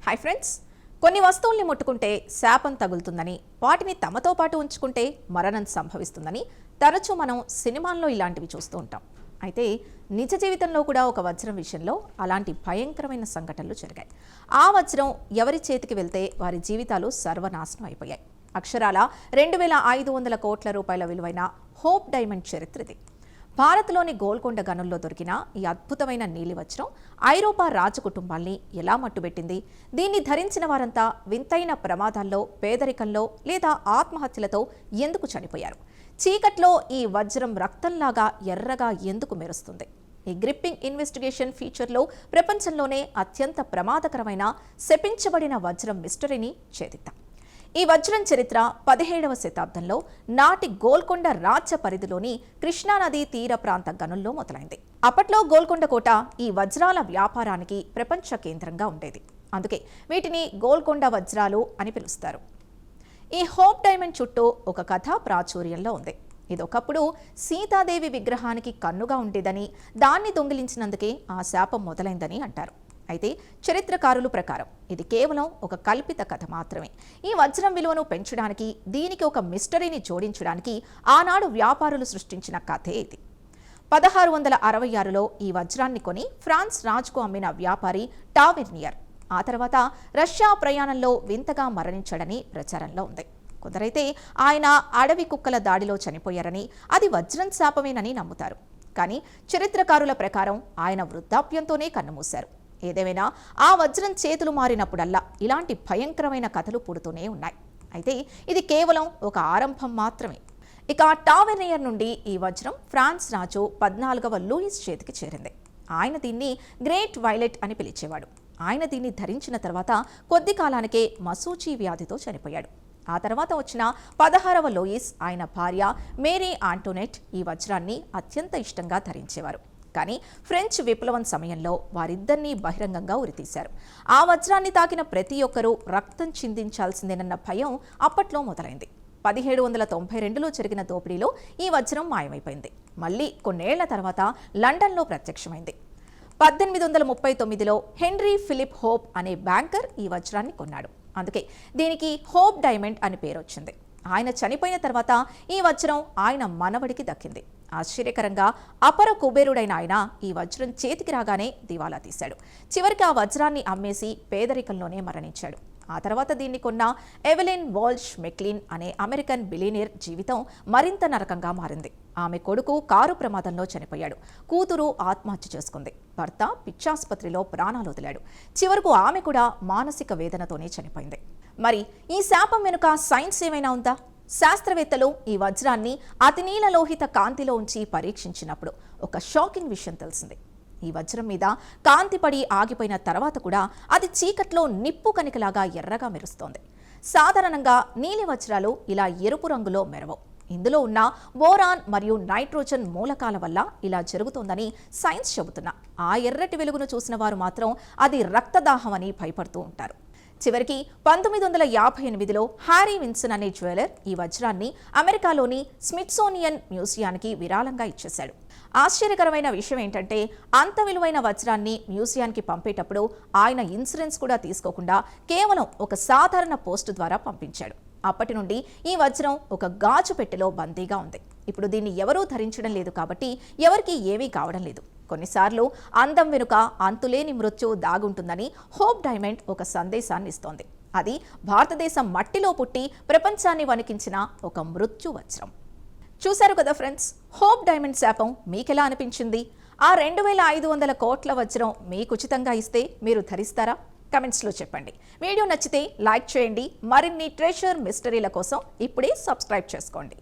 Hi friends, కొన్ని వస్తువుల్ని ముట్టుకుంటే శాపం తగులుతుందని, వాటిని తమతో పాటు ఉంచుకుంటే మరణం సంభవిస్తుందని తరచూ మనం సినిమాల్లో ఇలాంటివి చూస్తూ ఉంటాం. అయితే నిజ జీవితంలో కూడా ఒక వజ్రం విషయంలో అలాంటి భయంకరమైన సంఘటనలు జరిగాయి. ఆ వజ్రం ఎవరి చేతికి వెళ్తే వారి జీవితాలు సర్వనాశనం అయిపోయాయి. అక్షరాల 2500 కోట్ల రూపాయల విలువైన హోప్ డైమండ్ చరిత్రది. భారత్లోని గోల్కొండ గనుల్లో దొరికిన ఈ అద్భుతమైన నీలి వజ్రం ఐరోపా రాజకుటుంబాల్ని ఎలా మట్టుబెట్టింది? దీన్ని ధరించిన వారంతా వింతైన ప్రమాదాల్లో, పేదరికంలో లేదా ఆత్మహత్యలతో ఎందుకు చనిపోయారు? చీకట్లో ఈ వజ్రం రక్తంలాగా ఎర్రగా ఎందుకు మెరుస్తుంది? ఈ గ్రిప్పింగ్ ఇన్వెస్టిగేషన్ ఫీచర్లో ప్రపంచంలోనే అత్యంత ప్రమాదకరమైన శపించబడిన వజ్రం మిస్టరీని ఛేదిద్దాం. ఈ వజ్రం చరిత్ర 17వ శతాబ్దంలో నాటి గోల్కొండ రాజ్య పరిధిలోని కృష్ణానది తీర ప్రాంత గనుల్లో మొదలైంది. అప్పట్లో గోల్కొండ కోట ఈ వజ్రాల వ్యాపారానికి ప్రపంచ కేంద్రంగా ఉండేది. అందుకే వీటిని గోల్కొండ వజ్రాలు అని పిలుస్తారు. ఈ హోప్ డైమండ్ చుట్టూ ఒక కథ ప్రాచుర్యంలో ఉంది. ఇదొకప్పుడు సీతాదేవి విగ్రహానికి కన్నుగా ఉండేదని, దాన్ని దొంగిలించినందుకే ఆ శాపం మొదలైందని అంటారు. అయితే చరిత్రకారుల ప్రకారం ఇది కేవలం ఒక కల్పిత కథ మాత్రమే. ఈ వజ్రం విలువను పెంచడానికి, దీనికి ఒక మిస్టరీని జోడించడానికి ఆనాడు వ్యాపారులు సృష్టించిన కథే ఇది. 1666లో ఈ వజ్రాన్ని కొని ఫ్రాన్స్ రాజుకు అమ్మిన వ్యాపారి టావెర్నియర్ ఆ తర్వాత రష్యా ప్రయాణంలో వింతగా మరణించాడని ప్రచారంలో ఉంది. కొందరైతే ఆయన అడవి కుక్కల దాడిలో చనిపోయారని, అది వజ్రం శాపమేనని నమ్ముతారు. కానీ చరిత్రకారుల ప్రకారం ఆయన వృద్ధాప్యంతోనే కన్నుమూశారు. ఏదేమైనా ఆ వజ్రం చేతులు మారినప్పుడల్లా ఇలాంటి భయంకరమైన కథలు పుడుతూనే ఉన్నాయి. అయితే ఇది కేవలం ఒక ఆరంభం మాత్రమే. ఇక టావెర్నియర్ నుండి ఈ వజ్రం ఫ్రాన్స్ రాజు 14వ లూయిస్ చేతికి చేరింది. ఆయన దీన్ని గ్రేట్ వైలెట్ అని పిలిచేవాడు. ఆయన దీన్ని ధరించిన తర్వాత కొద్ది కాలానికే మసూచి వ్యాధితో చనిపోయాడు. ఆ తర్వాత వచ్చిన 16వ లూయిస్, ఆయన భార్య మేరీ ఆంటోనెట్ ఈ వజ్రాన్ని అత్యంత ఇష్టంగా ధరించేవారు. కానీ ఫ్రెంచ్ విప్లవం సమయంలో వారిద్దరినీ బహిరంగంగా ఉరితీశారు. ఆ వజ్రాన్ని తాకిన ప్రతి ఒక్కరూ రక్తం చిందించాల్సిందేనన్న భయం అప్పట్లో మొదలైంది. 1792లో జరిగిన దోపిడీలో ఈ వజ్రం మాయమైపోయింది. మళ్ళీ కొన్నేళ్ల తర్వాత లండన్లో ప్రత్యక్షమైంది. 1839లో హెన్రీ ఫిలిప్ హోప్ అనే బ్యాంకర్ ఈ వజ్రాన్ని కొన్నాడు. అందుకే దీనికి హోప్ డైమండ్ అని పేరు వచ్చింది. ఆయన చనిపోయిన తర్వాత ఈ వజ్రం ఆయన మనవడికి దక్కింది. ఆశ్చర్యకరంగా అపర కుబేరుడైన ఆయన ఈ వజ్రం చేతికి రాగానే దివాలా తీశాడు. చివరికి ఆ వజ్రాన్ని అమ్మేసి పేదరికంలోనే మరణించాడు. ఆ తర్వాత దీన్ని కొన్న ఎవెలిన్ వాల్ష్ మెక్లీన్ అనే అమెరికన్ బిలియనీర్ జీవితం మరింత నరకంగా మారింది. ఆమె కొడుకు కారు ప్రమాదంలో చనిపోయాడు. కూతురు ఆత్మహత్య చేసుకుంది. భర్త పిచ్చాసుపత్రిలో ప్రాణాలు వదిలాడు. చివరకు ఆమె కూడా మానసిక వేదనతోనే చనిపోయింది. మరి ఈ శాపం వెనుక సైన్స్ ఏమైనా ఉందా? శాస్త్రవేత్తలు ఈ వజ్రాన్ని అతినీల లోహిత కాంతిలో ఉంచి పరీక్షించినప్పుడు ఒక షాకింగ్ విషయం తెలిసింది. ఈ వజ్రం మీద కాంతి పడి ఆగిపోయిన తర్వాత కూడా అది చీకట్లో నిప్పు కణికలాగా ఎర్రగా మెరుస్తోంది. సాధారణంగా నీలి వజ్రాలు ఇలా ఎరుపు రంగులో మెరవవు. ఇందులో ఉన్న బోరాన్ మరియు నైట్రోజన్ మూలకాల వల్ల ఇలా జరుగుతోందని సైన్స్ చెబుతున్నా ఆ ఎర్రటి వెలుగును చూసిన వారు మాత్రం అది రక్తదాహం అని భయపడుతూ ఉంటారు. చివరికి 1958లో హ్యారీ విన్సన్ అనే జ్యువెలర్ ఈ వజ్రాన్ని అమెరికాలోని స్మిత్సోనియన్ మ్యూజియానికి విరాళంగా ఇచ్చేశాడు. ఆశ్చర్యకరమైన విషయం ఏంటంటే, అంత విలువైన వజ్రాన్ని మ్యూజియానికి పంపేటప్పుడు ఆయన ఇన్సూరెన్స్ కూడా తీసుకోకుండా కేవలం ఒక సాధారణ పోస్టు ద్వారా పంపించాడు. అప్పటి నుండి ఈ వజ్రం ఒక గాజు పెట్టెలో బందీగా ఉంది. ఇప్పుడు దీన్ని ఎవరూ ధరించడం లేదు కాబట్టి ఎవరికీ ఏమీ కావడం లేదు. కొన్నిసార్లు అందం వెనుక అంతులేని మృత్యు దాగుంటుందని హోప్ డైమండ్ ఒక సందేశాన్ని ఇస్తోంది. అది భారతదేశం మట్టిలో పుట్టి ప్రపంచాన్ని వణికించిన ఒక మృత్యు వజ్రం. చూశారు కదా ఫ్రెండ్స్, హోప్ డైమండ్ శాపం మీకెలా అనిపించింది? ఆ 2500 కోట్ల వజ్రం మీకు ఉచితంగా ఇస్తే మీరు ధరిస్తారా? కమెంట్స్లో చెప్పండి. వీడియో నచ్చితే లైక్ చేయండి. మరిన్ని ట్రెషర్ మిస్టరీల కోసం ఇప్పుడే సబ్స్క్రైబ్ చేసుకోండి.